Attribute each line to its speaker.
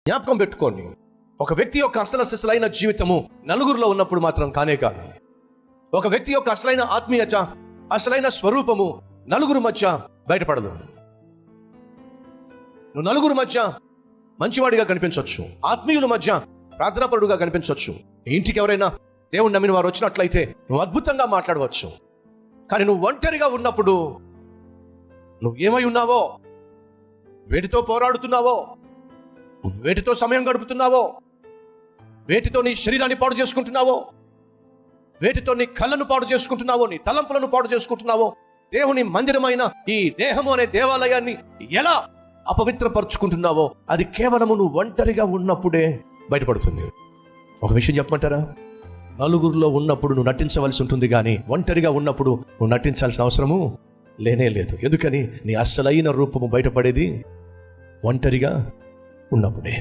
Speaker 1: జ్ఞాపకం పెట్టుకోండి, ఒక వ్యక్తి యొక్క అసలైన జీవితము నలుగురిలో ఉన్నప్పుడు మాత్రం కానే కాదు. ఒక వ్యక్తి యొక్క అసలైన ఆత్మీయత, అసలైన స్వరూపము నలుగురు మధ్య బయటపడదు. నువ్వు నలుగురు మధ్య మంచివాడిగా కనిపించవచ్చు, ఆత్మీయుల మధ్య ప్రార్థనాపరుడుగా కనిపించవచ్చు. ఇంటికి ఎవరైనా దేవుని నమ్మిన వారు వచ్చినట్లయితే నువ్వు అద్భుతంగా మాట్లాడవచ్చు. కానీ నువ్వు ఒంటరిగా ఉన్నప్పుడు నువ్వు ఏమై ఉన్నావో, వేటితో పోరాడుతున్నావో, వేటితో సమయం గడుపుతున్నావో, వేటితో నీ శరీరాన్ని పాడు చేసుకుంటున్నావో, వేటితో నీ కళ్ళను పాడు చేసుకుంటున్నావో, నీ తలంపులను పాడు చేసుకుంటున్నావో, దేవుని మందిరమైన ఈ దేహము అనే దేవాలయాన్ని ఎలా అపవిత్రపరుచుకుంటున్నావో అది కేవలము నువ్వు ఒంటరిగా ఉన్నప్పుడే బయటపడుతుంది. ఒక విషయం చెప్పమంటారా? నలుగురిలో ఉన్నప్పుడు నువ్వు నటించవలసి ఉంటుంది, కానీ ఒంటరిగా ఉన్నప్పుడు నువ్వు నటించాల్సిన అవసరము లేనే లేదు. ఎందుకని? నీ అసలైన రూపము బయటపడేది ఒంటరిగా ఉన్నప్పుడే.